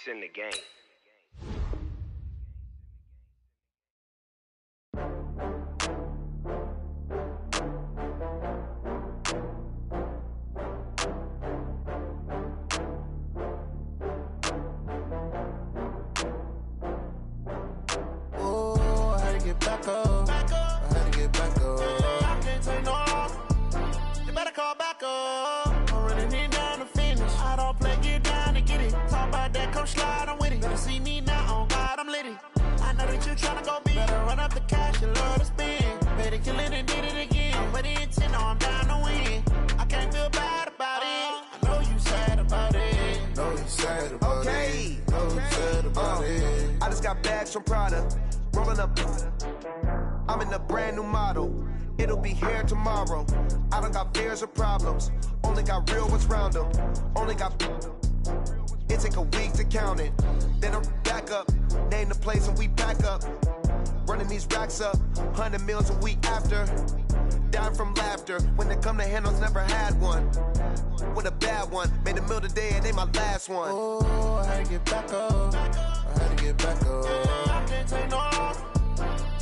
in the game. Back up. I had to get back up. I can't take no loss. You better call back up. I'm running it down to finish. I don't play, get down to get it. Talk about that, come slide, I'm with it. Better see me now, on God, I'm litty. I know that you tryna go big. Better run up the cash, you love to spend. Better kill it and did it again. But the intent, no, I'm down to win. I can't feel bad about it. I know you sad about it. Know you sad about it. Know you sad about it. I just got bags from Prada. Rolling up, I'm in a brand new model. It'll be here tomorrow. I don't got fears or problems. Only got real ones round them. Only got. It take a week to count it. Then I'm back up. Name the place and we back up. Running these racks up. 100 meals a week after. Down from laughter. When they come to handles, never had one. With a bad one. Made a meal today and they my last one. Oh, I had to get back up. I had to get back up. I can't take no loss.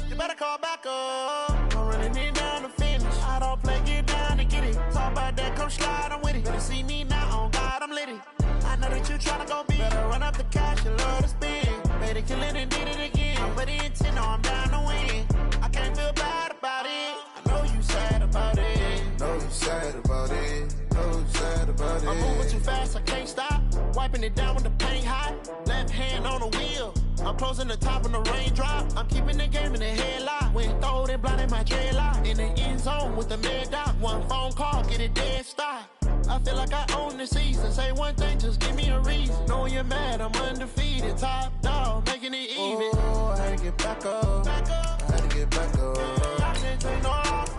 You better call back up. I'm running it down to finish. I don't play, get down to get it. Talk about that, come slide, I'm with it. Better see me now, on God, I'm litty. I know that you tryna go big. Better run up the cash, you love to spend. Better kill it and did it again. But the intent, no, I'm down to win. I can't feel bad about it. I know you sad about it. Know you sad about it. Know you sad about it. I'm moving too fast, I can't stop. Wiping it down when the paint hot. Left hand on the wheel. I'm closing the top when the raindrop. I'm keeping the game in the headlock. When throwed and blinded my dreadlock. In the end zone with the mad dot. One phone call, get it dead stop. I feel like I own the season. Say one thing, just give me a reason. Knowing you're mad, I'm undefeated. Top dog, making it even. Oh, I had to get back up. I had to get back up. I can't take no loss.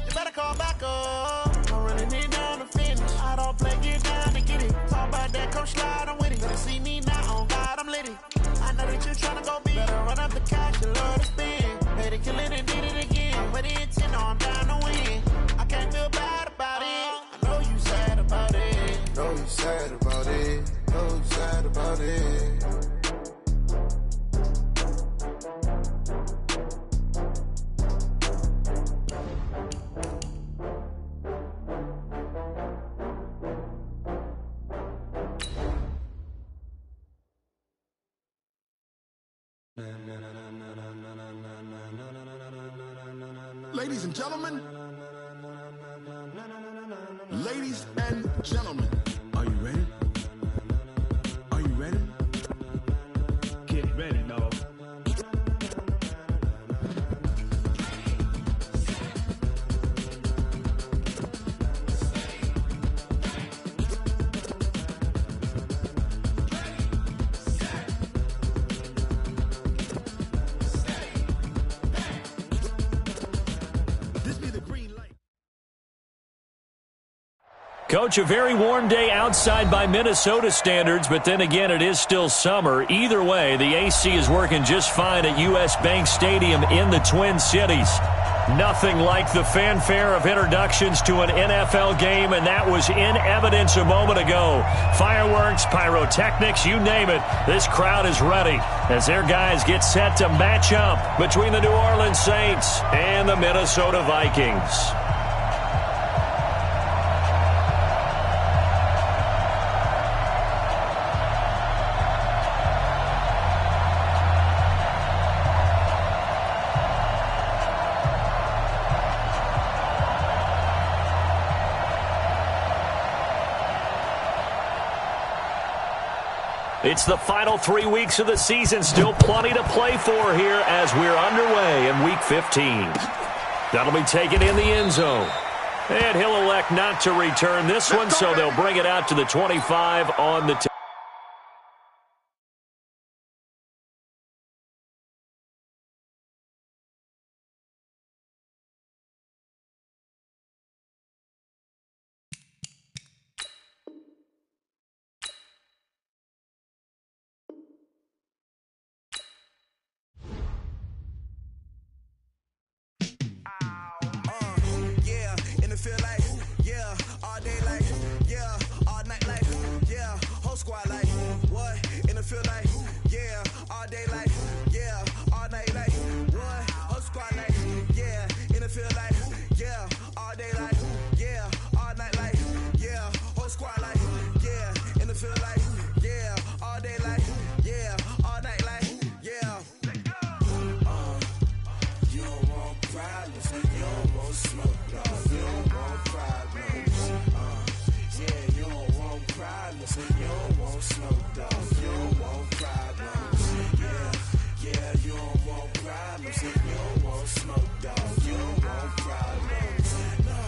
You better call back up. I'm running it down to finish. I don't play, get down to get it. Talk about that, come slide, I'm with it. Better see me now, on God, I'm litty. I know that you tryna go big. Better run up the cash, you love to spend. Better kill it and did it again. But the intent, no, I'm down to win. I can't feel bad about it. I know you sad about it. Know you sad about it. Know you sad about it. Ladies and gentlemen, are you ready? Are you ready? Get ready, dog. Coach, a very warm day outside by Minnesota standards, but then again, it is still summer. Either way, the AC is working just fine at U.S. Bank Stadium in the Twin Cities. Nothing like the fanfare of introductions to an NFL game, and that was in evidence a moment ago. Fireworks, pyrotechnics, you name it. This crowd is ready as their guys get set to match up between the New Orleans Saints and the Minnesota Vikings. It's the final 3 weeks of the season. Still plenty to play for here as we're underway in Week 15. That'll be taken in the end zone. And he'll elect not to return this one, so they'll bring it out to the 25 on the 10. Feel like, yeah, all day like, yeah, all night like, yeah, whole squad like, what? In the feel like, yeah, all day like, yeah, all night like, what? Whole squad like, yeah, in the feel like, yeah, all day like, yeah, all night like, yeah, whole squad like, yeah, in the feel like, yeah, all day like, yeah, all night like, yeah. You don't want problems, you don't want smoke, dog. You don't want problems. Yeah, you don't want problems, you don't want smoke, dog. You don't want problems. Yeah, you don't want problems, you don't want smoke, dog. You don't want problems. No,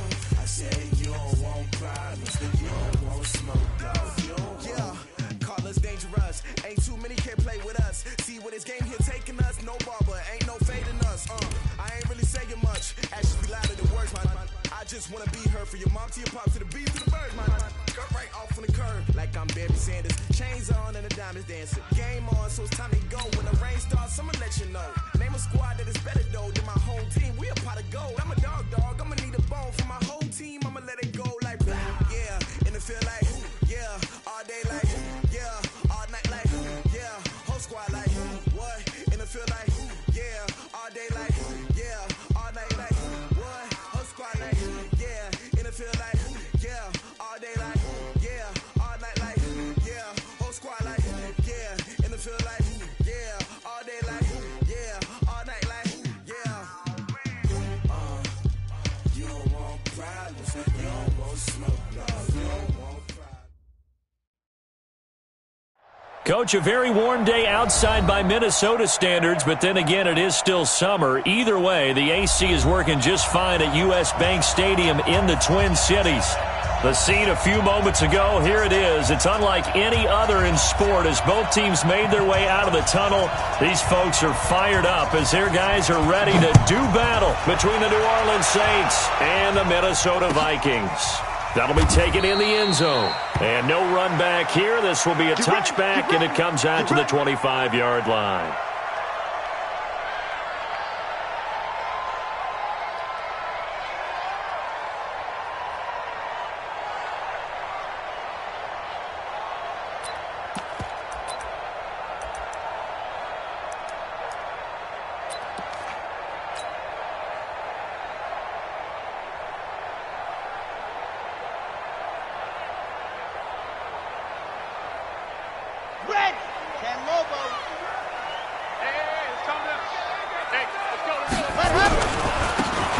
I said you don't want problems, you don't want smoke, dog. You don't want. Call us dangerous. Ain't too many can play with us. See what this game here taking us. No barber, ain't no fading us. I ain't really saying much. Actions be louder than words, man. I just wanna be heard. For your mom to your pop to the beat to the birds, man. Cut right off on the curb like I'm Barry Sanders. Chains on and the diamonds dancing. Game on, so it's time to go. When the rain starts, I'ma let you know. Name a squad that is better though than my home team. We a pot of gold. I'm a dog. I'ma need a bone for my whole team. I'ma let it go like blah. Yeah, and it feel like yeah, all day like yeah, all night like yeah, whole squad like what? And it feel like yeah, all day like yeah, all night like what? Whole squad like yeah, and it feel like yeah, all day like yeah, all night like yeah, whole squad like yeah, and it feel like yeah, all day like yeah, all night like yeah. You don't want problems, you don't want smoke, dog. You don't want problems. Coach, a very warm day outside by Minnesota standards, but then again, it is still summer. Either way, the AC is working just fine at U.S. Bank Stadium in the Twin Cities. The scene a few moments ago, here it is. It's unlike any other in sport as both teams made their way out of the tunnel. These folks are fired up as their guys are ready to do battle between the New Orleans Saints and the Minnesota Vikings. That'll be taken in the end zone. And no run back here. This will be a touchback, and it comes out to the 25-yard line.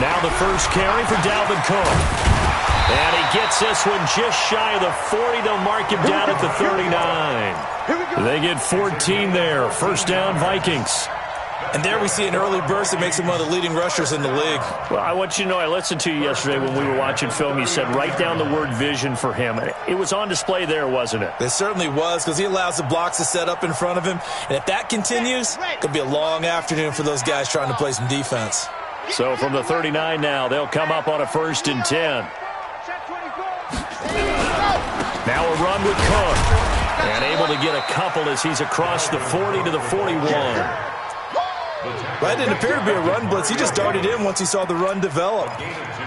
Now the first carry for Dalvin Cook. And he gets this one just shy of the 40. They'll mark him down at the 39. They get 14 there. First down, Vikings. And there we see an early burst that makes him one of the leading rushers in the league. Well, I want you to know, I listened to you yesterday when we were watching film. You said write down the word vision for him. It was on display there, wasn't it? It certainly was, because he allows the blocks to set up in front of him. And if that continues, it could be a long afternoon for those guys trying to play some defense. So from the 39 now, they'll come up on a 1st and 10. Now a run with Cook. And able to get a couple as he's across the 40 to the 41. That didn't appear to be a run blitz. He just darted in once he saw the run develop.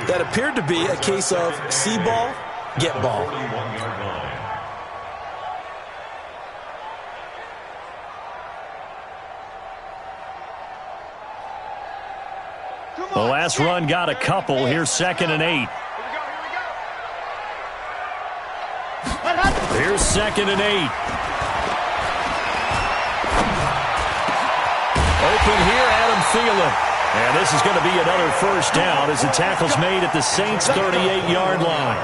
That appeared to be a case of see ball, get ball. The last run got a couple. Here's 2nd and 8. Here's 2nd and 8. Open here, Adam Thielen. And this is going to be another first down as the tackle's made at the Saints' 38-yard line.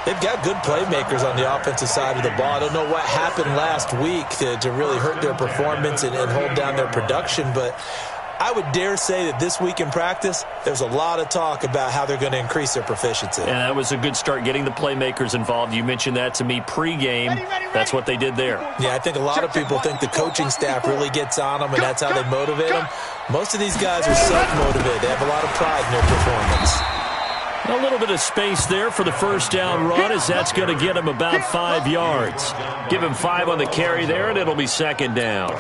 They've got good playmakers on the offensive side of the ball. I don't know what happened last week to really hurt their performance and hold down their production, but I would dare say that this week in practice, there's a lot of talk about how they're going to increase their proficiency. And that was a good start, getting the playmakers involved. You mentioned that to me pregame. That's what they did there. Yeah, I think a lot of people think the coaching staff really gets on them, and that's how they motivate them. Most of these guys are self-motivated. They have a lot of pride in their performance. A little bit of space there for the first down run, as that's going to get him about 5 yards. Give him 5 on the carry there, and it'll be 2nd down.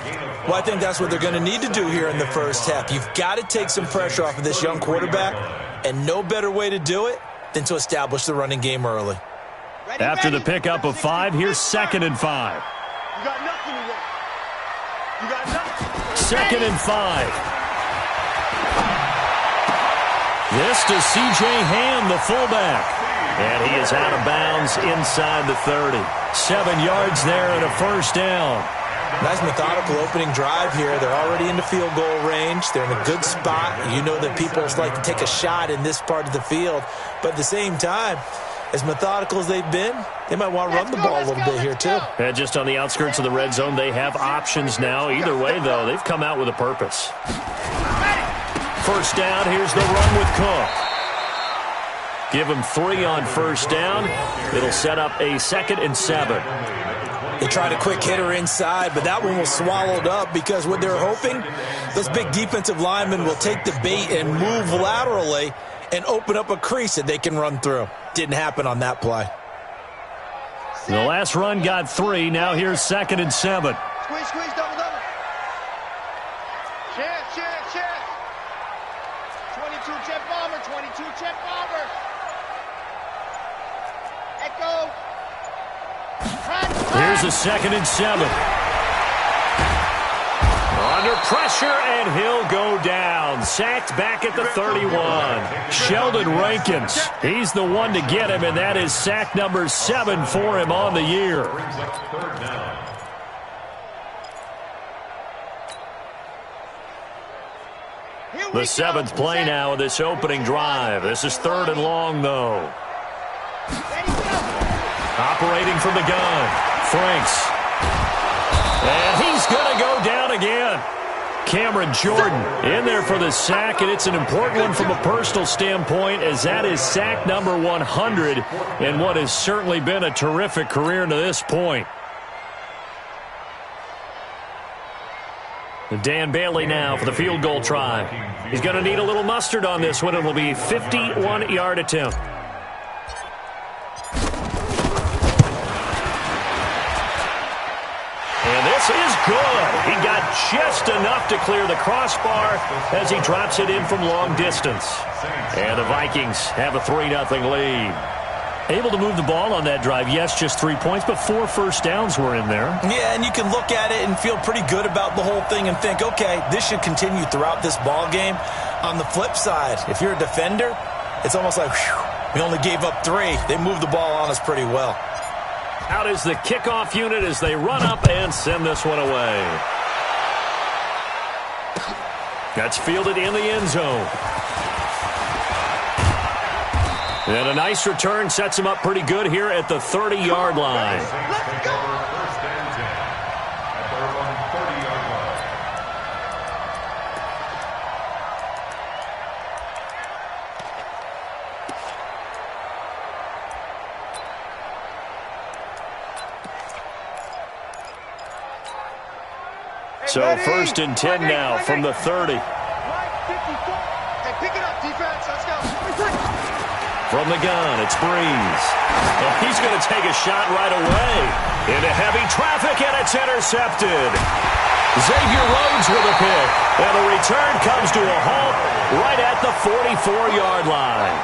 Well, I think that's what they're going to need to do here in the first half. You've got to take some pressure off of this young quarterback, and no better way to do it than to establish the running game early. After the pickup of 5, here's 2nd and 5. You got nothing to work. 2nd and 5. This to C.J. Ham, the fullback. And he is out of bounds inside the 30. 7 yards there and a first down. Nice methodical opening drive here. They're already in the field goal range. They're in a good spot. You know that people like to take a shot in this part of the field. But at the same time, as methodical as they've been, they might want to run the ball a little bit here too. And just on the outskirts of the red zone, they have options now. Either way, though, they've come out with a purpose. First down, here's the run with Cook. Give him 3 on first down. It'll set up a 2nd and 7. They tried a quick hitter inside, but that one was swallowed up because what they're hoping, those big defensive linemen will take the bait and move laterally and open up a crease that they can run through. Didn't happen on that play. The last run got 3. Now here's 2nd and 7. Squeeze, double. Chance. 22 jet bomber. Echo. Here's a 2nd and 7. Under pressure, and he'll go down. Sacked back at the 31. Sheldon Rankins. He's the one to get him, and that is sack number 7 for him on the year. The 7th play now of this opening drive. This is 3rd and long, though. Operating from the gun, Franks. And he's going to go down again. Cameron Jordan in there for the sack, and it's an important one from a personal standpoint, as that is sack number 100 in what has certainly been a terrific career to this point. Dan Bailey now for the field goal try. He's going to need a little mustard on this one. It will be a 51-yard attempt. And this is good. He got just enough to clear the crossbar as he drops it in from long distance. And the Vikings have a 3-0 lead. Able to move the ball on that drive. Yes, just 3 points, but 4 first downs were in there. Yeah, and you can look at it and feel pretty good about the whole thing and think, okay, this should continue throughout this ball game. On the flip side, if you're a defender, it's almost like, whew, we only gave up 3. They moved the ball on us pretty well. Out is the kickoff unit as they run up and send this one away. That's fielded in the end zone. And a nice return sets him up pretty good here at the 30-yard line. Let's go! So 1st and 10 now from the 30. Hey, pick it up, defense. Let's go. From the gun, it's Breeze. And he's going to take a shot right away. Into heavy traffic, and it's intercepted. Xavier Rhodes with a pick. And the return comes to a halt right at the 44-yard line.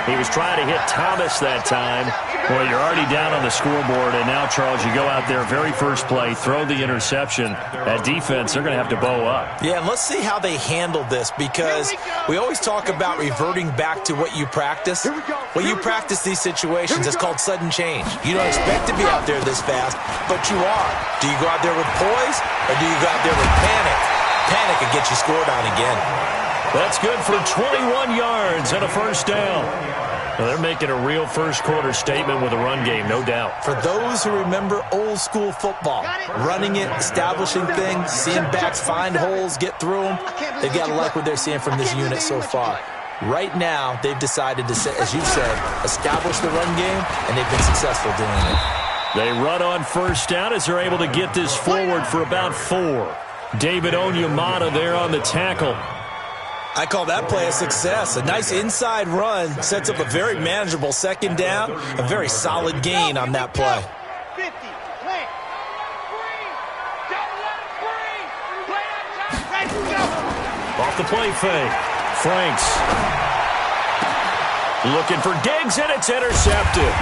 He was trying to hit Thomas that time. Well, you're already down on the scoreboard, and now, Charles, you go out there, very first play, throw the interception. That defense, they're going to have to bow up. Yeah, and let's see how they handle this, because we always talk about reverting back to what you practice. When you practice these situations, it's called sudden change. You don't expect to be out there this fast, but you are. Do you go out there with poise, or do you go out there with panic? Panic and get you scored on again. That's good for 21 yards and a first down. Well, they're making a real first-quarter statement with a run game, no doubt. For those who remember old-school football, running it, establishing things, seeing backs find holes, get through them, they've got to like what they're seeing from this unit so far. Right now, they've decided to, as you said, establish the run game, and they've been successful doing it. They run on first down as they're able to get this forward for about 4. David Onyemata there on the tackle. I call that play a success. A nice inside run sets up a very manageable second down, a very solid gain on that play. 50, play. Free. Don't let it free. Play that Off the play fake. Franks looking for Diggs, and it's intercepted.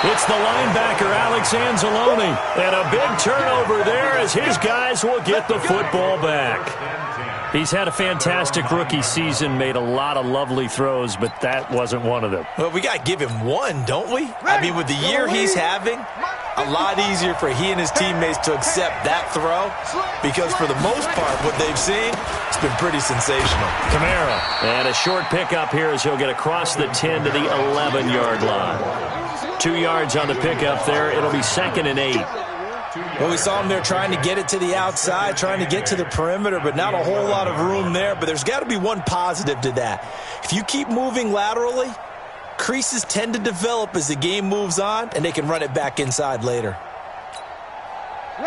It's the linebacker, Alex Anzalone. And a big turnover there as his guys will get the football back. He's had a fantastic rookie season, made a lot of lovely throws, but that wasn't one of them. Well, we got to give him one, don't we? I mean, with the year he's having, a lot easier for he and his teammates to accept that throw because for the most part, what they've seen, it's been pretty sensational. Kamara, and a short pickup here as he'll get across the 10 to the 11-yard line. 2 yards on the pickup there. It'll be 2nd and 8. Well, we saw him there trying to get it to the outside, trying to get to the perimeter, but not a whole lot of room there. But there's got to be one positive to that. If you keep moving laterally, creases tend to develop as the game moves on, and they can run it back inside later.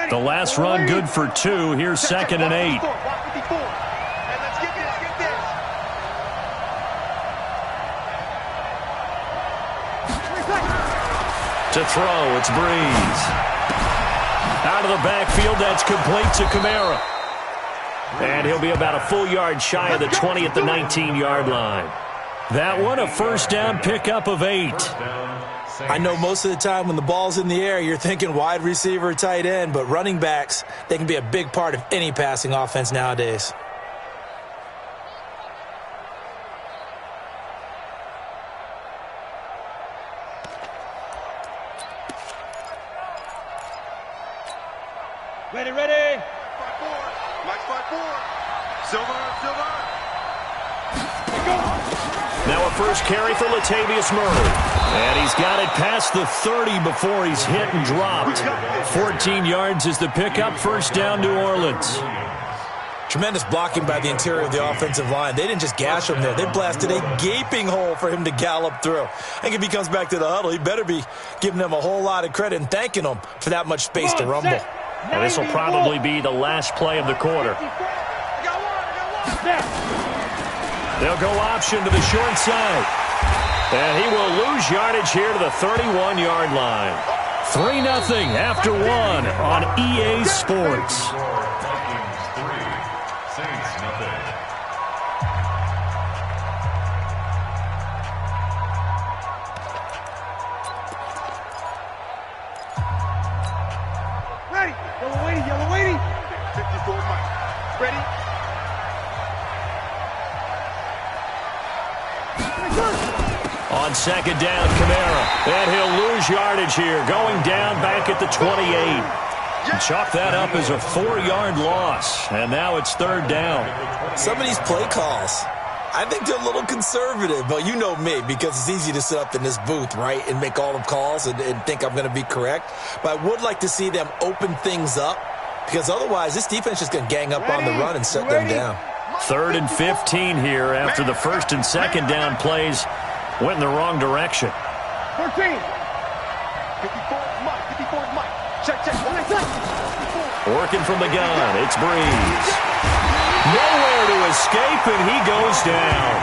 The last run good for 2. Here's 2nd and 8. To throw, it's Breeze. Out of the backfield, that's complete to Kamara. And he'll be about a full yard shy of the 20 at the 19-yard line. That one, a first down pickup of 8. I know most of the time when the ball's in the air, you're thinking wide receiver, tight end, but running backs, they can be a big part of any passing offense nowadays. Ready. Fight forward. Mike, fight forward. Silver. Now a first carry for Latavius Murray. And he's got it past the 30 before he's hit and dropped. 14 yards is the pickup. First down, New Orleans. Tremendous blocking by the interior of the offensive line. They didn't just gash him there. They blasted a gaping hole for him to gallop through. I think if he comes back to the huddle, he better be giving them a whole lot of credit and thanking them for that much space to rumble. And this will probably be the last play of the quarter. They'll go option to the short side. And he will lose yardage here to the 31-yard line. 3-0 after 1 on EA Sports. Yellow waiting. 54 Mike. Ready? On 2nd down, Kamara. And he'll lose yardage here, going down back at the 28. And chalk that up as a 4-yard loss. And now it's 3rd down. Some of these play calls, I think they're a little conservative, but you know me, because it's easy to sit up in this booth, right, and make all the calls and think I'm going to be correct. But I would like to see them open things up, because otherwise this defense is going to gang up on the run and shut them down. 3rd and 15 here after the 1st and 2nd down plays went in the wrong direction. 13. 54 Mike. Check. Working from the gun, it's Breeze. Nowhere to escape, and he goes down.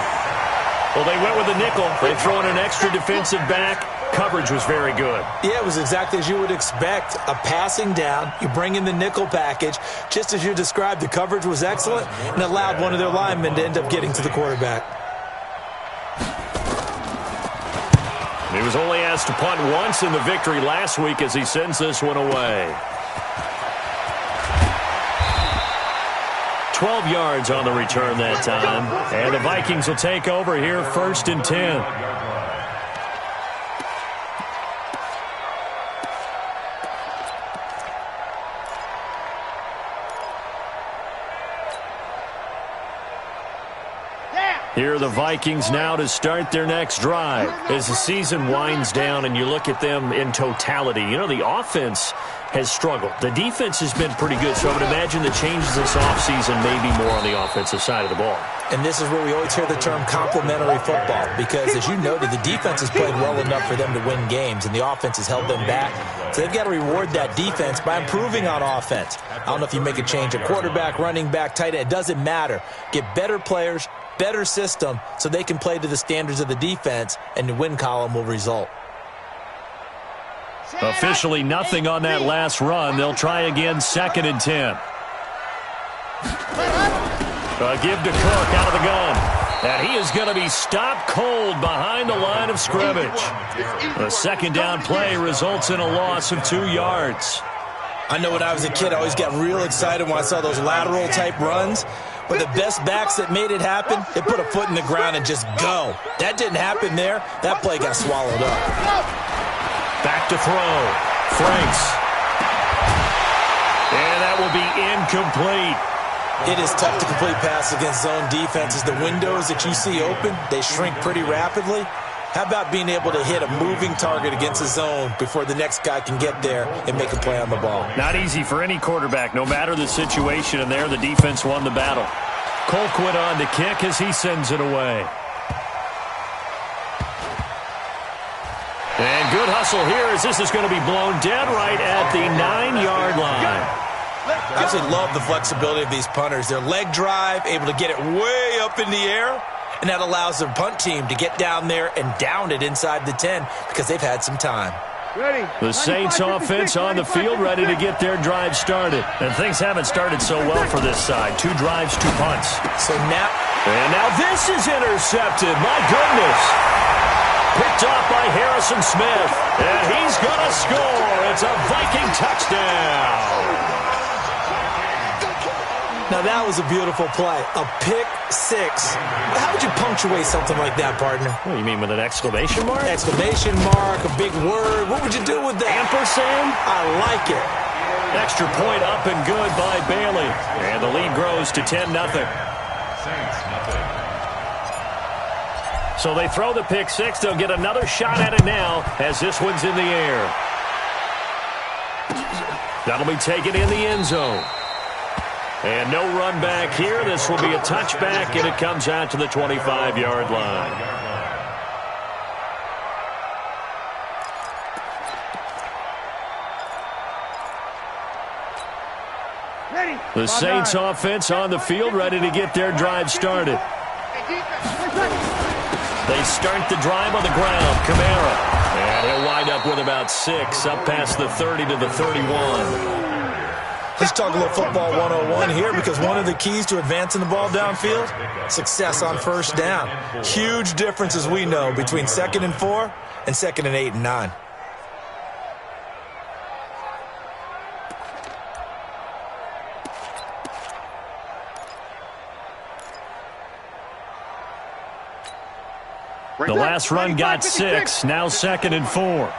Well, they went with a nickel. They throw in an extra defensive back. Coverage was very good. Yeah, it was exactly as you would expect. A passing down, you bring in the nickel package. Just as you described, the coverage was excellent and allowed one of their linemen to end up getting to the quarterback. He was only asked to punt once in the victory last week as he sends this one away. 12 yards on the return that time. And the Vikings will take over here 1st and 10. Here are the Vikings now to start their next drive. As the season winds down and you look at them in totality, you know, the offense has struggled. The defense has been pretty good, so I would imagine the changes this offseason may be more on the offensive side of the ball. And this is where we always hear the term complementary football, because as you noted, the defense has played well enough for them to win games, and the offense has held them back. So they've got to reward that defense by improving on offense. I don't know if you make a change at quarterback, running back, tight end. It doesn't matter. Get better players, better system, so they can play to the standards of the defense, and the win column will result. Officially nothing on that last run. They'll try again 2nd and 10. Give to Cook out of the gun. And he is going to be stopped cold behind the line of scrimmage. The second down play results in a loss of 2 yards. I know when I was a kid, I always got real excited when I saw those lateral-type runs. But the best backs that made it happen, they put a foot in the ground and just go. That didn't happen there. That play got swallowed up. Back to throw. Franks. And that will be incomplete. It is tough to complete passes against zone defenses. The windows that you see open, they shrink pretty rapidly. How about being able to hit a moving target against a zone before the next guy can get there and make a play on the ball? Not easy for any quarterback, no matter the situation, and there the defense won the battle. Colquitt on the kick as he sends it away. And good hustle here as this is going to be blown dead right at the 9-yard line. I absolutely love the flexibility of these punters. Their leg drive, able to get it way up in the air, and that allows their punt team to get down there and down it inside the 10 because they've had some time. The Saints offense on the field ready to get their drive started. And things haven't started so well for this side. 2 drives, 2 punts. So now... And now this is intercepted. My goodness. Picked off by Harrison Smith. And he's going to score. It's a Viking touchdown. Now, that was a beautiful play. A pick 6. How would you punctuate something like that, partner? What do you mean, with an exclamation mark? Exclamation mark, a big word. What would you do with that? Ampersand? I like it. Extra point up and good by Bailey. And the lead grows to 10-0. So they throw the pick 6. They'll get another shot at it now as this one's in the air. That'll be taken in the end zone. And no run back here. This will be a touchback, and it comes out to the 25-yard line. The Saints offense on the field ready to get their drive started. They start the drive on the ground. Kamara. And he'll wind up with about 6 up past the 30 to the 31. Let's talk a little football 101 here because one of the keys to advancing the ball downfield, success on first down. Huge difference, as we know, between 2nd and 4 and 2nd and 8 and 9. The last run got 6, now 2nd and 4.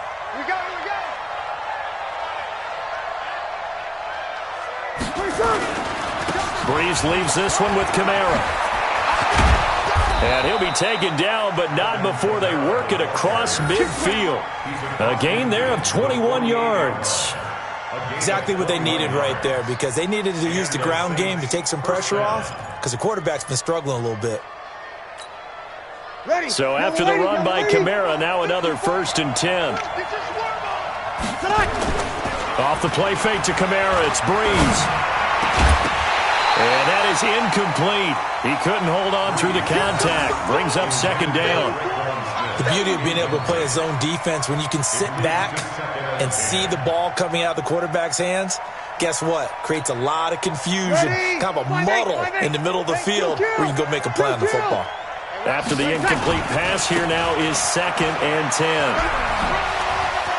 Breeze leaves this one with Kamara. And he'll be taken down, but not before they work it across midfield. A gain there of 21 yards. Exactly what they needed right there because they needed to use the ground game to take some pressure off because the quarterback's been struggling a little bit. So after the run by Kamara, now another 1st and 10. Off the play fake to Kamara, it's Breeze. And that is incomplete. He couldn't hold on through the contact. Brings up 2nd down. The beauty of being able to play a zone defense when you can sit back and see the ball coming out of the quarterback's hands, guess what? Creates a lot of confusion, kind of a muddle in the middle of the field where you can go make a play on the football. After the incomplete pass, here now is 2nd and 10.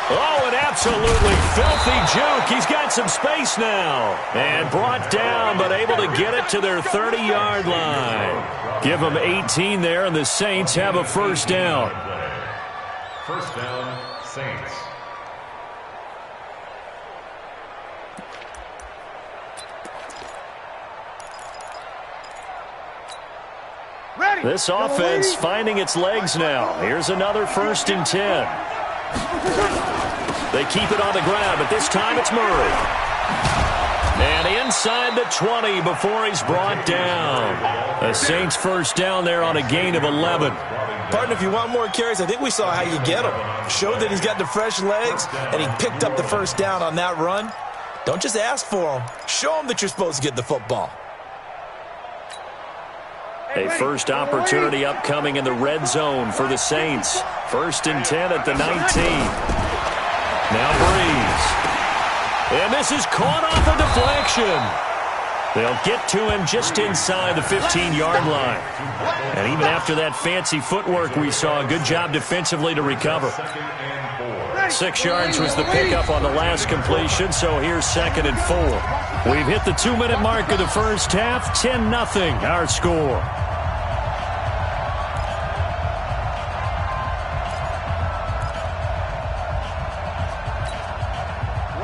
Oh, an absolutely filthy juke. He's got some space now. And brought down, but able to get it to their 30-yard line. Give them 18 there, and the Saints have a 1st down. 1st down, Saints. This offense finding its legs now. Here's another 1st and 10. They keep it on the ground, but this time it's Murray. And inside the 20 before he's brought down. The Saints 1st down there on a gain of 11. Partner, if you want more carries, I think we saw how you get him. Showed that he's got the fresh legs, and he picked up the 1st down on that run. Don't just ask for him. Show him that you're supposed to get the football. A first opportunity upcoming in the red zone for the Saints. 1st and 10 at the 19. Now Breeze. And this is caught off a deflection. They'll get to him just inside the 15-yard line. And even after that fancy footwork we saw, a good job defensively to recover. 6 yards was the pickup on the last completion, so here's 2nd and 4. We've hit the 2-minute mark of the first half. 10-0 our score.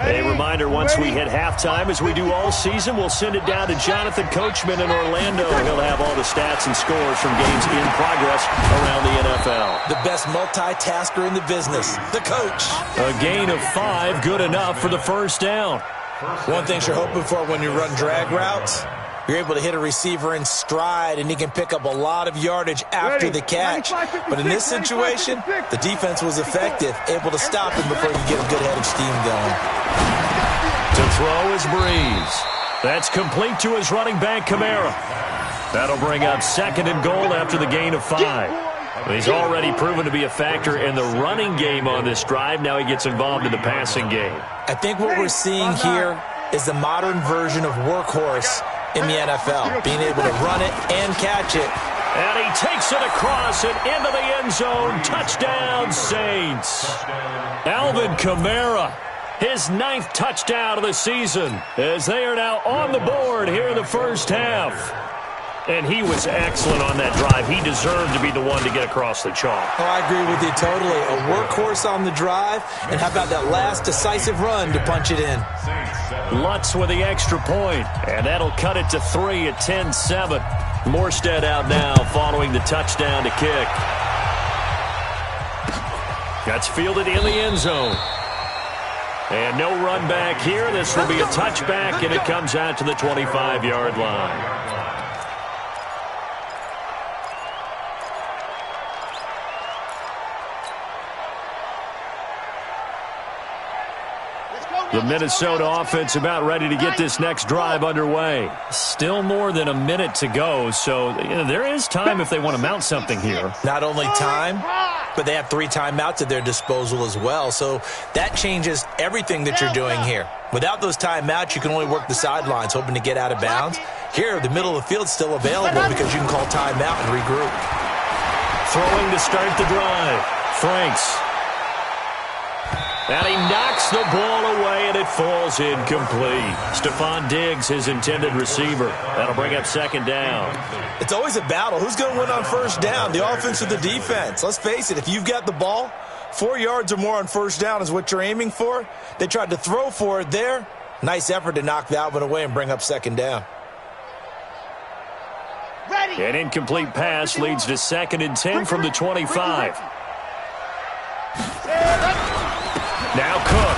A reminder, once we hit halftime, as we do all season, we'll send it down to Jonathan Coachman in Orlando. He'll have all the stats and scores from games in progress around the NFL. The best multitasker in the business, the coach. A gain of 5, good enough for the first down. One thing you're hoping for when you run drag routes, you're able to hit a receiver in stride, and he can pick up a lot of yardage after the catch. But in this situation, the defense was effective, able to stop him before you get a good head of steam going. To throw is Breeze. That's complete to his running back, Kamara. That'll bring up 2nd and goal after the gain of 5. He's already proven to be a factor in the running game on this drive. Now he gets involved in the passing game. I think what we're seeing here is the modern version of workhorse in the NFL, being able to run it and catch it. And he takes it across and into the end zone. Touchdown, Saints. Alvin Kamara, his 9th touchdown of the season, as they are now on the board here in the first half. And he was excellent on that drive. He deserved to be the one to get across the chalk. Oh, I agree with you totally. A workhorse on the drive, and how about that last decisive run to punch it in? Lutz with the extra point, and that'll cut it to 3 at 10-7. Morstead out now following the touchdown to kick. That's fielded in the end zone. And no run back here. This will be a touchback, and it comes out to the 25-yard line. The Minnesota offense about ready to get this next drive underway. Still more than a minute to go, so there is time if they want to mount something here. Not only time, but they have 3 timeouts at their disposal as well, so that changes everything that you're doing here. Without those timeouts, you can only work the sidelines, hoping to get out of bounds. Here, the middle of the field's still available because you can call timeout and regroup. Throwing to start the drive. Franks. And he knocks the ball away, and it falls incomplete. Stephon Diggs, his intended receiver. That'll bring up 2nd down. It's always a battle. Who's going to win on first down, the offense or the defense? Let's face it, if you've got the ball, 4 yards or more on first down is what you're aiming for. They tried to throw for it there. Nice effort to knock that one away and bring up 2nd down. An incomplete pass leads to 2nd and 10 from the 25. Now Cook.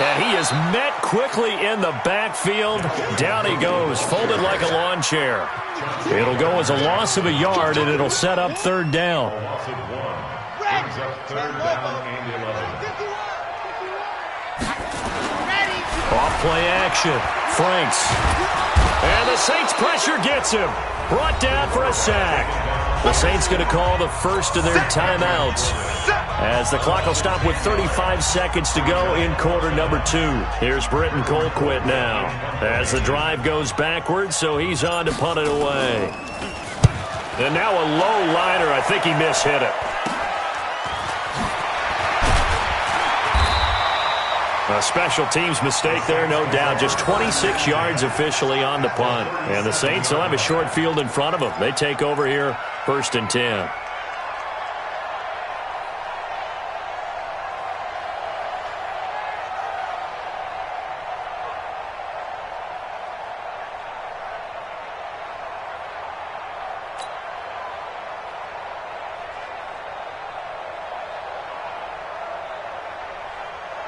And he is met quickly in the backfield. Down he goes, folded like a lawn chair. It'll go as a loss of a yard, and it'll set up 3rd down. Off play action. Franks. And the Saints pressure gets him. Brought down for a sack. The Saints going to call the first of their timeouts, as the clock will stop with 35 seconds to go in quarter number 2. Here's Britton Colquitt now, as the drive goes backwards, so he's on to punt it away. And now a low liner. I think he mishit it. A special teams mistake there, no doubt. Just 26 yards officially on the punt. And the Saints will have a short field in front of them. They take over here, 1st and 10.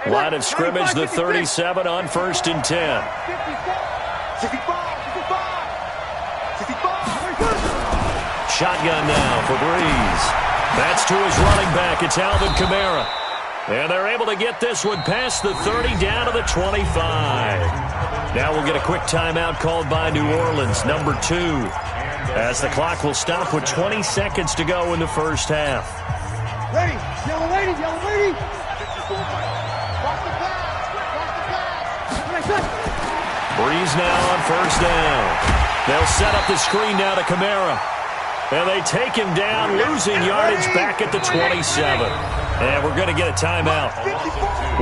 Line of scrimmage, the 37 on 1st and 10. Shotgun now for Breeze. That's to his running back. It's Alvin Kamara. And they're able to get this one past the 30 down to the 25. Now we'll get a quick timeout called by New Orleans, number 2, as the clock will stop with 20 seconds to go in the first half. Ready, yellow lady, yellow lady. Breeze now on first down. They'll set up the screen now to Kamara. And they take him down, losing yardage back at the 27. And we're going to get a timeout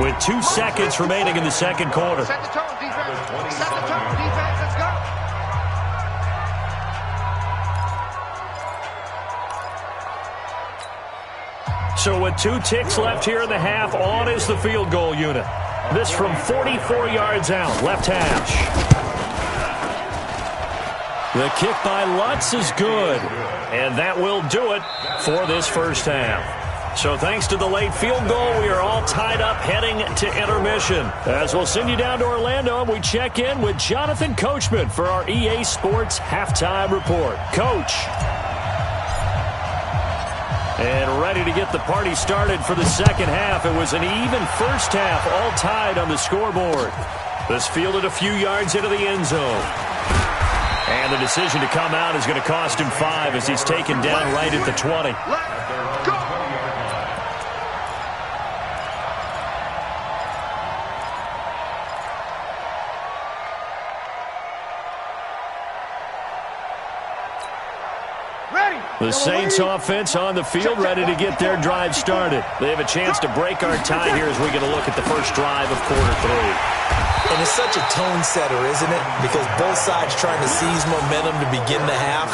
with 2 seconds remaining in the second quarter. Set the tone, defense. Set the tone, defense. Let's go. So with 2 ticks left here in the half, on is the field goal unit. This from 44 yards out, left hash. The kick by Lutz is good, and that will do it for this first half. So thanks to the late field goal, we are all tied up heading to intermission. As we'll send you down to Orlando, and we check in with Jonathan Coachman for our EA Sports Halftime Report. Coach. And ready to get the party started for the second half. It was an even first half, all tied on the scoreboard. This fielded a few yards into the end zone. And the decision to come out is going to cost him 5 as he's taken down right at the 20. Let's go. The Saints offense on the field, ready to get their drive started. They have a chance to break our tie here as we get a look at the first drive of quarter 3. And it's such a tone setter, isn't it? Because both sides trying to seize momentum to begin the half.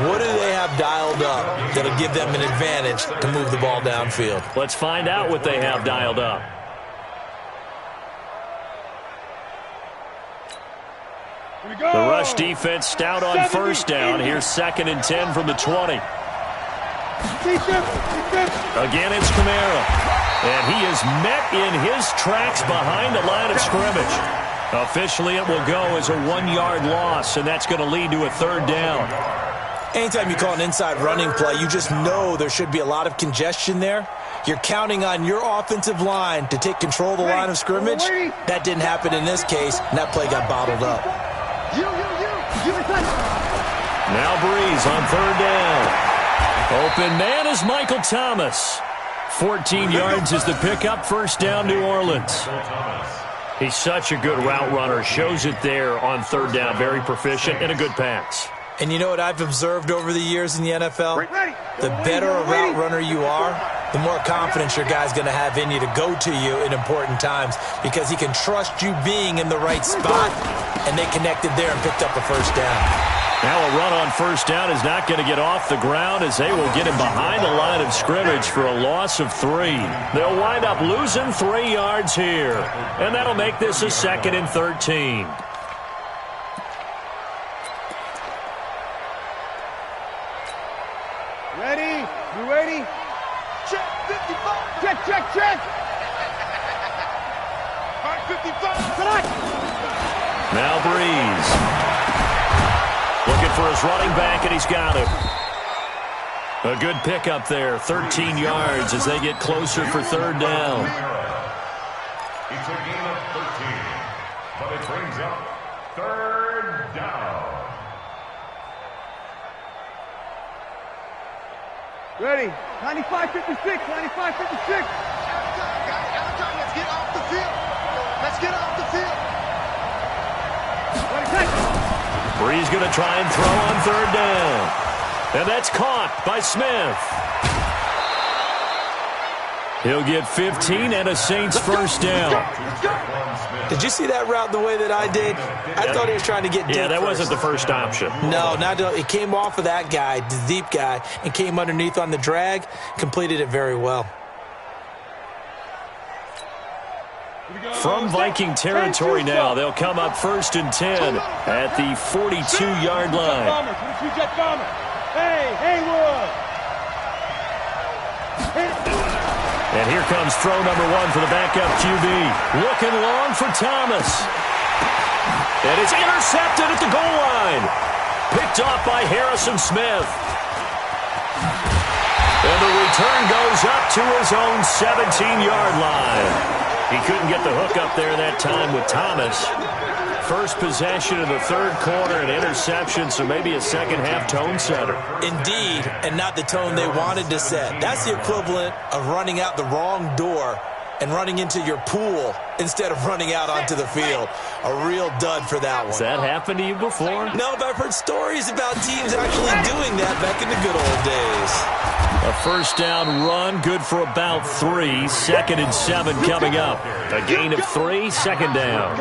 What do they have dialed up that'll give them an advantage to move the ball downfield? Let's find out what they have dialed up. The rush defense stout on first down. Here's 2nd and 10 from the 20. Again, it's Kamara. And he is met in his tracks behind the line of scrimmage. Officially, it will go as a 1-yard loss, and that's going to lead to a 3rd down. Anytime you call an inside running play, you just know there should be a lot of congestion there. You're counting on your offensive line to take control of the line of scrimmage. That didn't happen in this case, and that play got bottled up. Now Breeze on 3rd down. Open man is Michael Thomas. 14 yards is the pickup. First down, New Orleans. He's such a good route runner. Shows it there on 3rd down. Very proficient and a good pass. And you know what I've observed over the years in the NFL? The better a route runner you are, the more confidence your guy's going to have in you to go to you in important times because he can trust you being in the right spot, and they connected there and picked up a first down. Now a run on first down is not going to get off the ground as they will get him behind the line of scrimmage for a loss of 3. They'll wind up losing 3 yards here, and that'll make this a 2nd and 13. Ready? You ready? Check 55. Check. 55. Tonight. Now Breeze. Looking for his running back, and he's got him. A good pickup there, 13 yards as they get closer for 3rd down. It's a gain of 13, but it brings up 3rd down. Ready? 95-56. 95-56. Out of time. Let's get off the field. Let's get off the field. Breeze going to try and throw on 3rd down. And that's caught by Smith. He'll get 15 and a Saints first down. Did you see that route the way that I did? I thought he was trying to get deep. Yeah, that first. wasn't the first option. No, it came off of that guy, the deep guy, and came underneath on the drag, completed it very well. From Viking territory now, they'll come up 1st and 10 at the 42-yard line. Hey, Haywood! And here comes throw number 1 for the backup QB. Looking long for Thomas. And it's intercepted at the goal line. Picked off by Harrison Smith. And the return goes up to his own 17-yard line. He couldn't get the hook up there that time with Thomas. First possession of the 3rd quarter, an interception, so maybe a second-half tone setter. Indeed, and not the tone they wanted to set. That's the equivalent of running out the wrong door and running into your pool instead of running out onto the field. A real dud for that one. Has that happened to you before? No, but I've heard stories about teams actually doing that back in the good old days. A first down run, good for about 3. 2nd and 7 coming up. A gain of 3, 2nd down.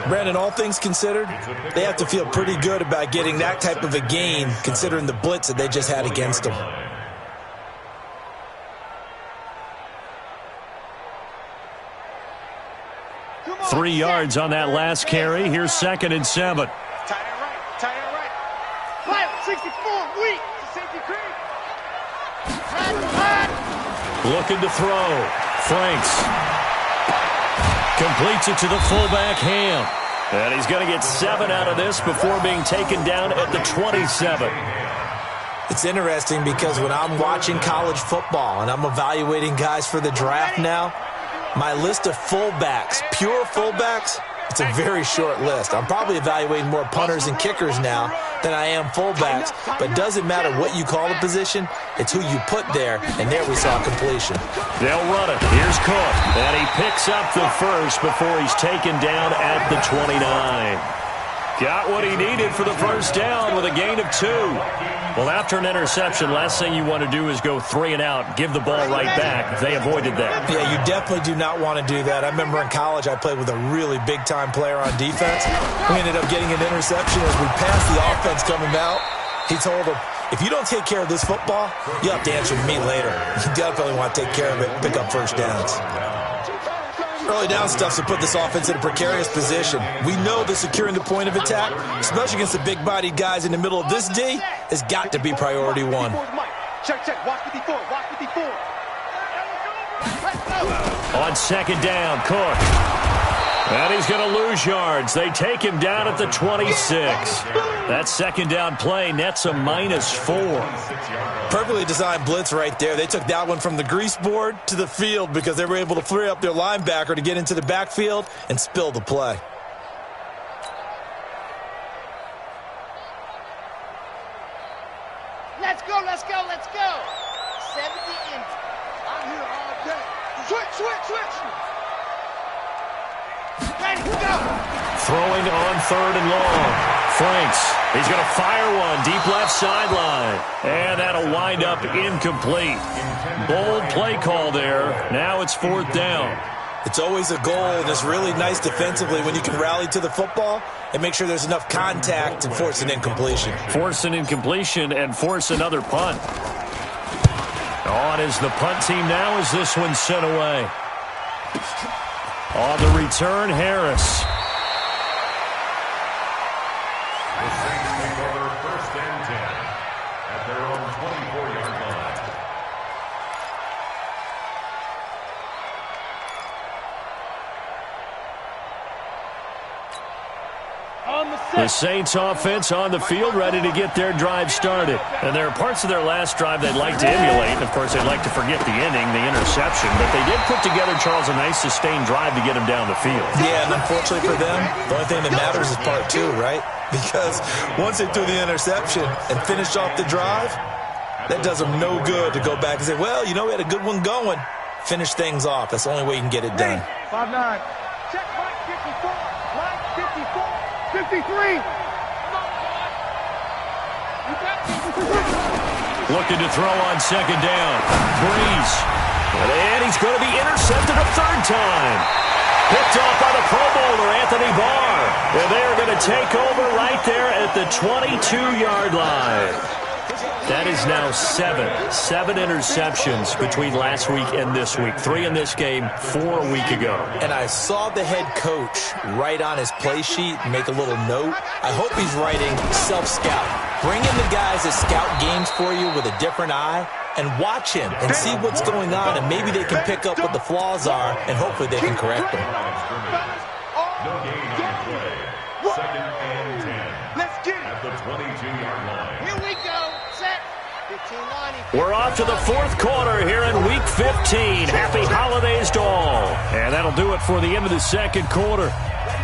Brandon, all things considered, they have to feel pretty good about getting that type of a gain considering the blitz that they just had against them. 3 yards on that last carry. Here's 2nd and 7. Tight end right. Tight end right. Pilot 64. Weak. Safety creep. Looking to throw. Franks. Completes it to the fullback, Ham. And he's going to get 7 out of this before being taken down at the 27. It's interesting because when I'm watching college football and I'm evaluating guys for the draft now, my list of fullbacks, pure fullbacks, it's a very short list. I'm probably evaluating more punters and kickers now than I am fullbacks, but it doesn't matter what you call the position, it's who you put there, and there we saw completion. They'll run it. Here's Cook, and he picks up the first before he's taken down at the 29. Got what he needed for the first down with a gain of 2. Well, after an interception, last thing you want to do is go 3 and out, give the ball right back. They avoided that. Yeah, you definitely do not want to do that. I remember in college I played with a really big-time player on defense. We ended up getting an interception as we passed the offense coming out. He told him, if you don't take care of this football, you have to answer to me later. You definitely want to take care of it, pick up first downs. Early down stuff to put this offense in a precarious position. We know that securing the point of attack, especially against the big-bodied guys in the middle of this D, has got to be priority 1. Check, check. Watch 54. Watch 54. On 2nd down, Cook. And he's going to lose yards. They take him down at the 26. That 2nd down play nets a -4. Perfectly designed blitz right there. They took that one from the grease board to the field because they were able to free up their linebacker to get into the backfield and spill the play. Let's go, let's go, let's go. 70 in. I'm here all day. Switch, switch, switch. Ready, go. Throwing on 3rd and long. Franks, he's going to fire one deep left sideline. And that'll wind up incomplete. Bold play call there. Now it's 4th down. It's always a goal, and it's really nice defensively when you can rally to the football and make sure there's enough contact to force an incompletion. Force an incompletion and force another punt. On is the punt team now as this one's sent away. On the return, Harris. The Saints take over 1st and 10 at their own 24-yard line. The Saints offense on the field ready to get their drive started. And there are parts of their last drive they'd like to emulate. Of course, they'd like to forget the ending, the interception. But they did put together, Charles, a nice sustained drive to get them down the field. Yeah, and unfortunately for them, the only thing that matters is part 2, right? Because once they threw the interception and finished off the drive, that does them no good to go back and say, well, you know, we had a good one going. Finish things off. That's the only way you can get it done. 5-9. Check Mike 54. Mike 54. 53. Looking to throw on 2nd down. Breeze. And he's going to be intercepted a 3rd time. Picked off by the Pro Bowler, Anthony Barr. And they are going to take over right there at the 22-yard line. That is now 7 interceptions between last week and this week. 3 in this game, 4 a week ago. And I saw the head coach write on his play sheet and make a little note. I hope he's writing self-scout. Bring in the guys that scout games for you with a different eye and watch him and see what's going on, and maybe they can pick up what the flaws are, and hopefully they can correct them. No gain on the play. 2nd and 10. Let's get it. At the 22-yard line. Here we go. Set. 1590. We're off to the 4th quarter here in Week 15. Happy holidays to all. And that'll do it for the end of the 2nd quarter.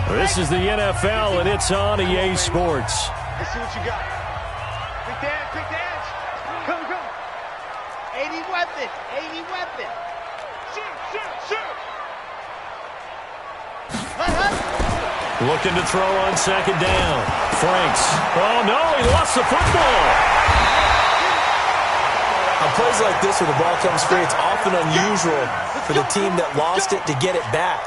This is the NFL, and it's on EA Sports. Let's see what you got. Quick dance, quick dance. Come, come. 80 weapon, 80 weapon. Looking to throw on second down. Franks. Oh, no, he lost the football. On plays like this, when the ball comes free, it's often unusual for the team that lost it to get it back.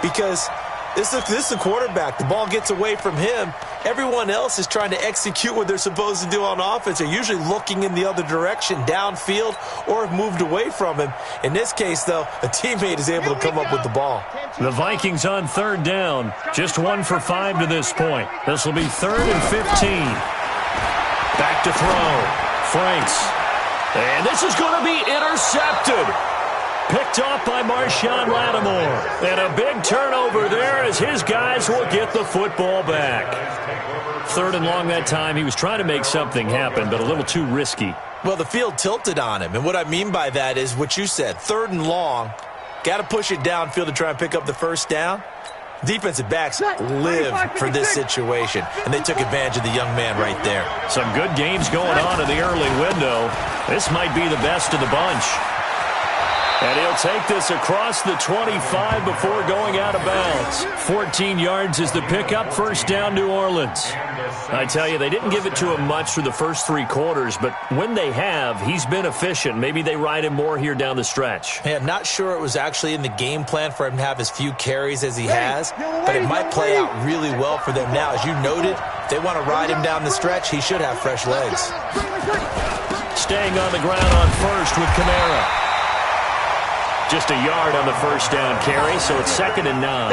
Because this is the quarterback. The ball gets away from him. Everyone else is trying to execute what they're supposed to do on offense. They're usually looking in the other direction, downfield, or have moved away from him. In this case, though, a teammate is able to come up with the ball. The Vikings on third down. Just 1 for 5 to this point. This will be 3rd and 15. Back to throw. Franks. And this is going to be intercepted. Picked off by Marshawn Lattimore. And a big turnover there as his guys will get the football back. 3rd and long that time. He was trying to make something happen, but a little too risky. Well, the field tilted on him. And what I mean by that is what you said. 3rd and long. Got to push it downfield to try and pick up the first down. Defensive backs live for this situation, and they took advantage of the young man right there. Some good games going on in the early window. This might be the best of the bunch. And he'll take this across the 25 before going out of bounds. 14 yards is the pickup. First down, New Orleans. I tell you, they didn't give it to him much for the first 3 quarters, but when they have, he's been efficient. Maybe they ride him more here down the stretch. Yeah, I'm not sure it was actually in the game plan for him to have as few carries as he has, but it might play out really well for them now. As you noted, if they want to ride him down the stretch, he should have fresh legs. Staying on the ground on first with Kamara. Just a yard on the first down carry, so it's 2nd and 9.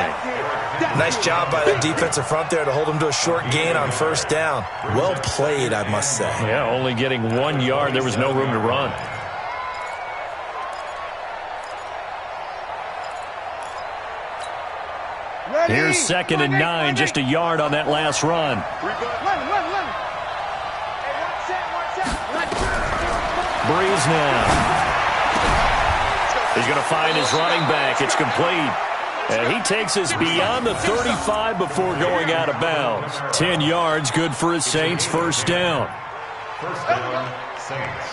Nice job by the defensive front there to hold him to a short gain on first down. Well played, I must say. Yeah, only getting 1 yard. There was no room to run. Here's 2nd and 9, just a yard on that last run. Breeze now. He's going to find his running back. It's complete. And he takes us beyond the 35 before going out of bounds. 10 yards, good for his Saints. First down. First down, Saints.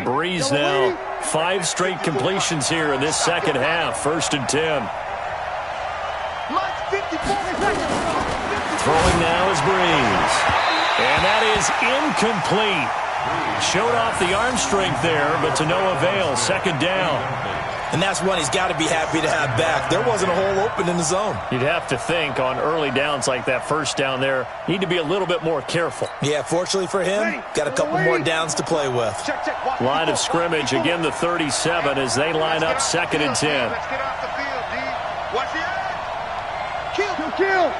Breeze now. 5 straight completions here in this second half. 1st and 10. Throwing now is Breeze. And that is incomplete. Showed off the arm strength there, but to no avail. 2nd down. And that's one he's got to be happy to have back. There wasn't a hole open in the zone. You'd have to think on early downs like that first down there, need to be a little bit more careful. Yeah, fortunately for him, got a couple more downs to play with. Line of scrimmage, again the 37 as they line up 2nd and 10. Let's get off the field, D. Watch it. Kill.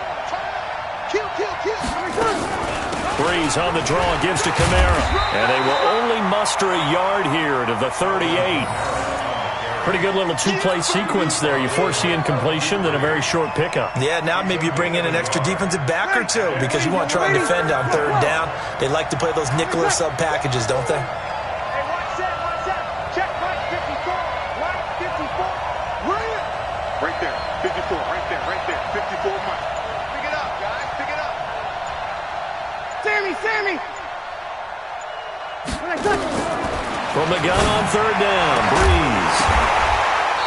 Breeze on the draw, gives to Kamara. And they will only muster a yard here to the 38. Pretty good little 2-play sequence there. You force the incompletion, then a very short pickup. Yeah, now maybe you bring in an extra defensive back or two because you want to try and defend on 3rd down. They like to play those nickel or sub packages, don't they? Hey, watch that. Check right 54. Right 54. Right there. 54. Right there. 54 Mike. Pick it up, guys. Pick it up. Sammy. From the gun on 3rd down, Breeze.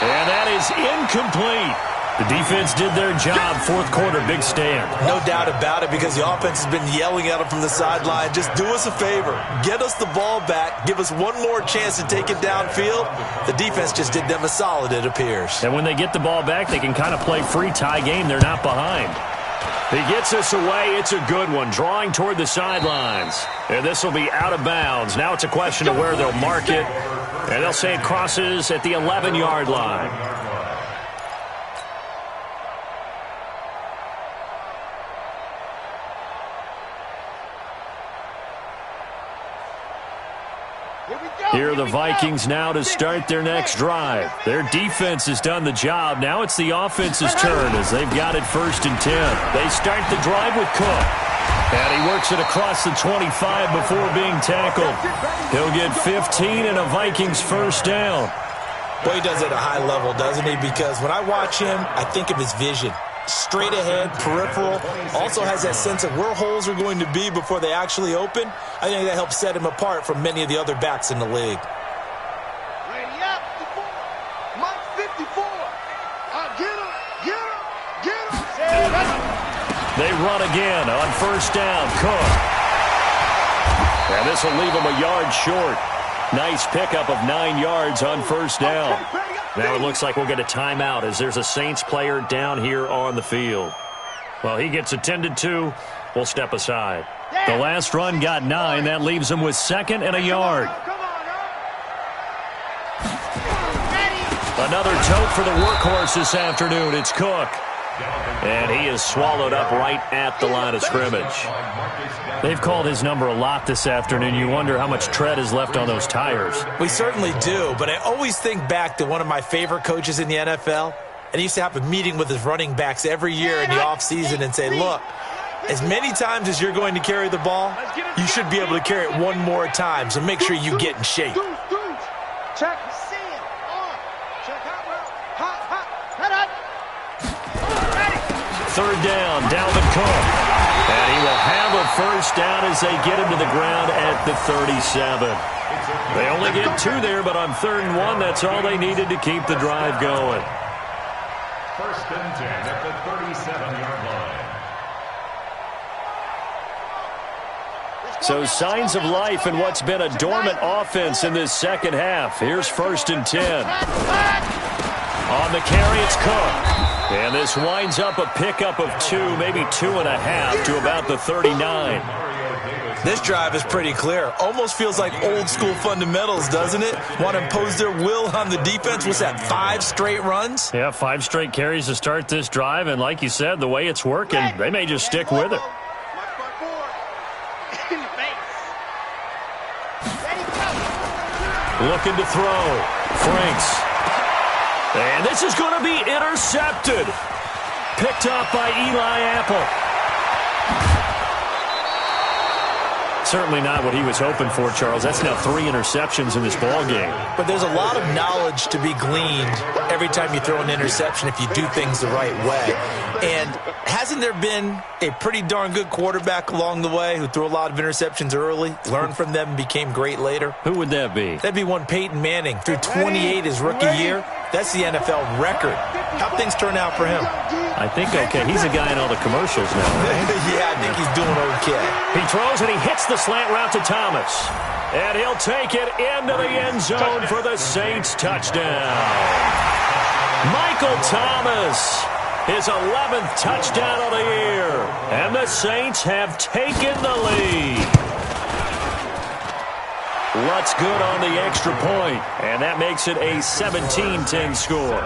And that is incomplete. The defense did their job. 4th quarter, big stand. No doubt about it because the offense has been yelling at them from the sideline. Just do us a favor. Get us the ball back. Give us one more chance to take it downfield. The defense just did them a solid, it appears. And when they get the ball back, they can kind of play free tie game. They're not behind. He gets us away. It's a good one. Drawing toward the sidelines. And this will be out of bounds. Now it's a question of where they'll mark it. And they'll say it crosses at the 11-yard line. Here are the Vikings now to start their next drive. Their defense has done the job. Now it's the offense's turn as they've got it 1st and 10. They start the drive with Cook. And he works it across the 25 before being tackled. He'll get 15 and a Vikings first down. Boy, he does it at a high level, doesn't he? Because when I watch him, I think of his vision. straight ahead, peripheral. Also has that sense of where holes are going to be before they actually open. I think that helps set him apart from many of the other backs in the league. Ready up, 54. Mike 54. Get him. They run again on first down. Cook. And this will leave him a yard short. Nice pickup of 9 yards on first down. Now it looks like we'll get a timeout as there's a Saints player down here on the field. Well, he gets attended to. We'll step aside. The last run got 9. That leaves him with 2nd and a yard. Another tote for the workhorse this afternoon. It's Cook. And he is swallowed up right at the line of scrimmage. They've called his number a lot this afternoon. You wonder how much tread is left on those tires. We certainly do, but I always think back to one of my favorite coaches in the NFL. And he used to have a meeting with his running backs every year in the offseason and say, look, as many times as you're going to carry the ball, you should be able to carry it one more time, so make sure you get in shape. Check. Third down, Dalvin Cook. And he will have a first down as they get him to the ground at the 37. They only get 2 there, but on 3rd and 1, that's all they needed to keep the drive going. First and 10 at the 37-yard line. So signs of life in what's been a dormant offense in this second half. Here's 1st and 10. On the carry, it's Cook. And this winds up a pickup of 2, maybe 2.5 to about the 39. This drive is pretty clear. Almost feels like old school fundamentals, doesn't it? Want to impose their will on the defense. What's that, 5 straight runs? Yeah, 5 straight carries to start this drive. And like you said, the way it's working, they may just stick with it. Looking to throw. Franks. And this is going to be intercepted. Picked up by Eli Apple. Certainly not what he was hoping for, Charles. That's now 3 interceptions in this ball game. But there's a lot of knowledge to be gleaned every time you throw an interception if you do things the right way. And hasn't there been a pretty darn good quarterback along the way who threw a lot of interceptions early, learned from them, and became great later? Who would that be? That'd be one Peyton Manning. Threw 28 his rookie year. That's the NFL record. How'd things turn out for him? I think okay. He's a guy in all the commercials now, right? Yeah, I think he's doing okay. He throws and he hits the slant route to Thomas. And he'll take it into the end zone for the Saints touchdown. Michael Thomas, his 11th touchdown of the year. And the Saints have taken the lead. Lutz good on the extra point, and that makes it a 17-10 score.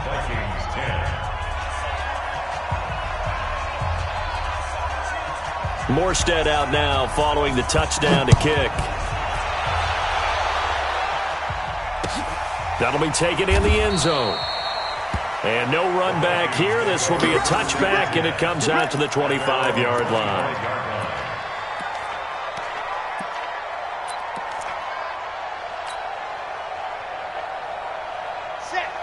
Vikings 10. Morstead out now following the touchdown to kick. That'll be taken in the end zone. And no run back here. This will be a touchback, and it comes out to the 25-yard line.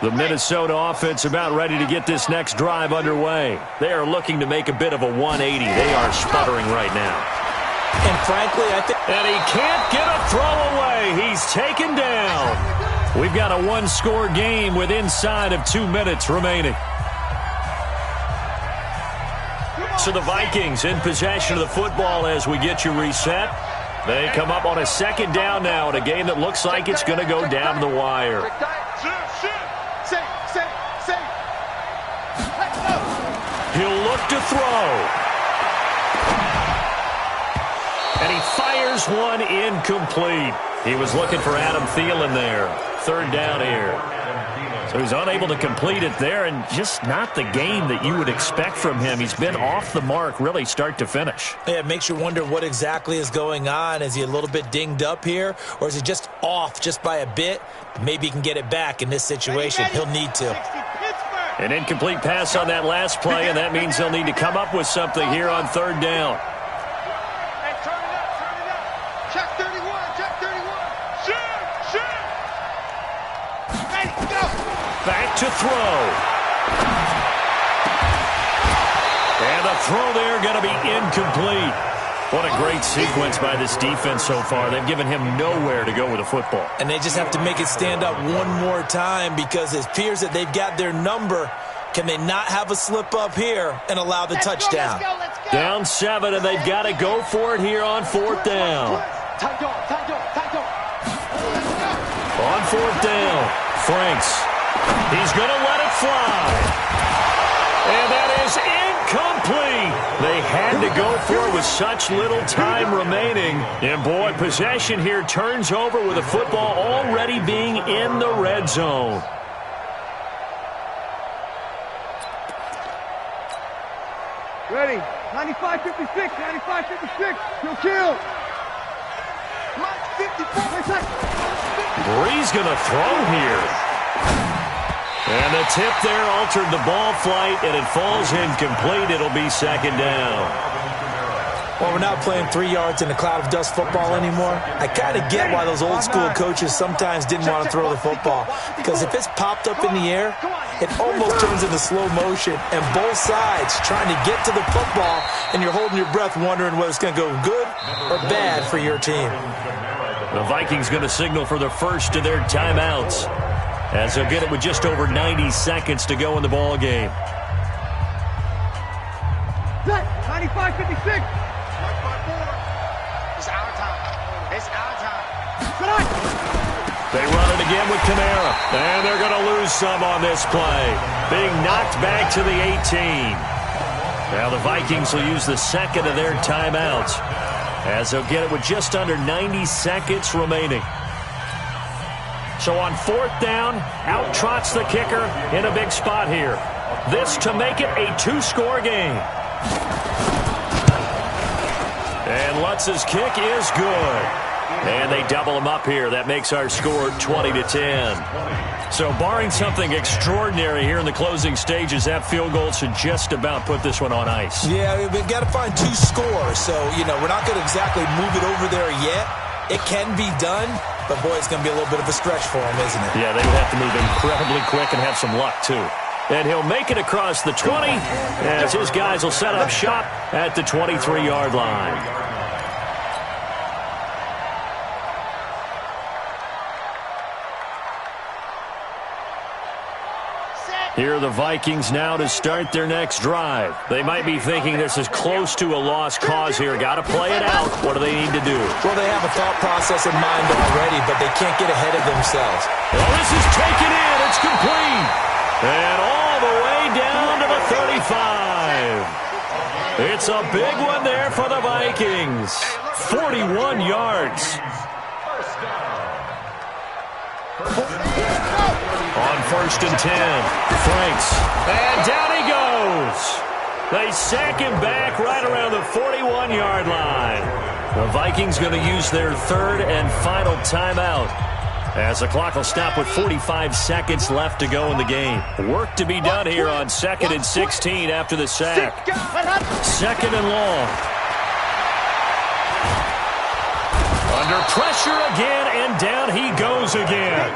The Minnesota offense about ready to get this next drive underway. They are looking to make a bit of a 180. They are sputtering right now. And frankly, I think... And he can't get a throw away. He's taken down. We've got a 1-score game with inside of 2 minutes remaining. So the Vikings in possession of the football as we get you reset. They come up on a 2nd down now in a game that looks like it's going to go down the wire. He'll look to throw. And he fires one incomplete. He was looking for Adam Thielen there. 3rd down here. So he's unable to complete it there, and just not the game that you would expect from him. He's been off the mark really start to finish. Yeah, it makes you wonder what exactly is going on. Is he a little bit dinged up here, or is he just off just by a bit? Maybe he can get it back in this situation. He'll need to. An incomplete pass on that last play, and that means they'll need to come up with something here on 3rd down. Hey, turn it up. Check 31, check 31. Shoot. Ready, go. Back to throw. throw there going to be incomplete. What a great sequence by this defense so far. They've given him nowhere to go with the football. And they just have to make it stand up one more time because it appears that they've got their number. Can they not have a slip up here and allow the touchdown? Let's go. Down 7, and they've got to go for it here on 4th down. On 4th down, Franks. He's going to let it fly. And that is incomplete. They had to go for it with such little time remaining. And, boy, possession here turns over with the football already being in the red zone. Ready. 95-56. 95-56. Kill. 54. Bree's going to throw here. And the tip there altered the ball flight, and it falls incomplete. It'll be 2nd down. Well, we're not playing 3 yards in a cloud of dust football anymore. I kind of get why those old school coaches sometimes didn't want to throw the football. Because if it's popped up in the air, it almost turns into slow motion. And both sides trying to get to the football, and you're holding your breath wondering whether it's going to go good or bad for your team. The Vikings going to signal for the first of their timeouts, as they'll get it with just over 90 seconds to go in the ball game. 95-56. It's our time. It's our time. They run it again with Kamara, and they're going to lose some on this play, being knocked back to the 18. Now the Vikings will use the second of their timeouts, as they'll get it with just under 90 seconds remaining. So on 4th down, out trots the kicker in a big spot here. This to make it a 2-score game. And Lutz's kick is good. And they double him up here. That makes our score 20-10. So barring something extraordinary here in the closing stages, that field goal should just about put this one on ice. Yeah, we've got to find 2 scores. So, we're not going to exactly move it over there yet. It can be done, but, boy, it's going to be a little bit of a stretch for him, isn't it? Yeah, they would have to move incredibly quick and have some luck, too. And he'll make it across the 20 as his guys will set up shop at the 23-yard line. Here are the Vikings now to start their next drive. They might be thinking this is close to a lost cause here. Got to play it out. What do they need to do? Well, they have a thought process in mind already, but they can't get ahead of themselves. Oh, this is taken in. It's complete. And all the way down to the 35. It's a big one there for the Vikings. 41 yards. On 1st and 10, Franks, and down he goes. They sack him back right around the 41-yard line. The Vikings going to use their 3rd and final timeout, as the clock will stop with 45 seconds left to go in the game. Work to be done here on 2nd and 16 after the sack. 2nd and long. Under pressure again, and down he goes again.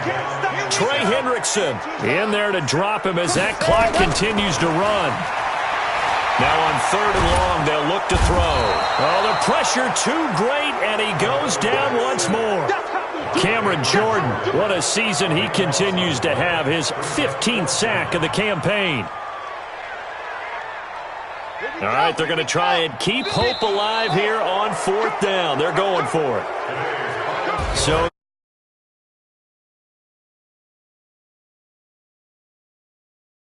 Trey Hendrickson in there to drop him as that clock continues to run. Now on 3rd and long, they'll look to throw. Oh, the pressure too great, and he goes down once more. Cameron Jordan, what a season he continues to have, his 15th sack of the campaign. All right, they're going to try and keep hope alive here on 4th down. They're going for it. So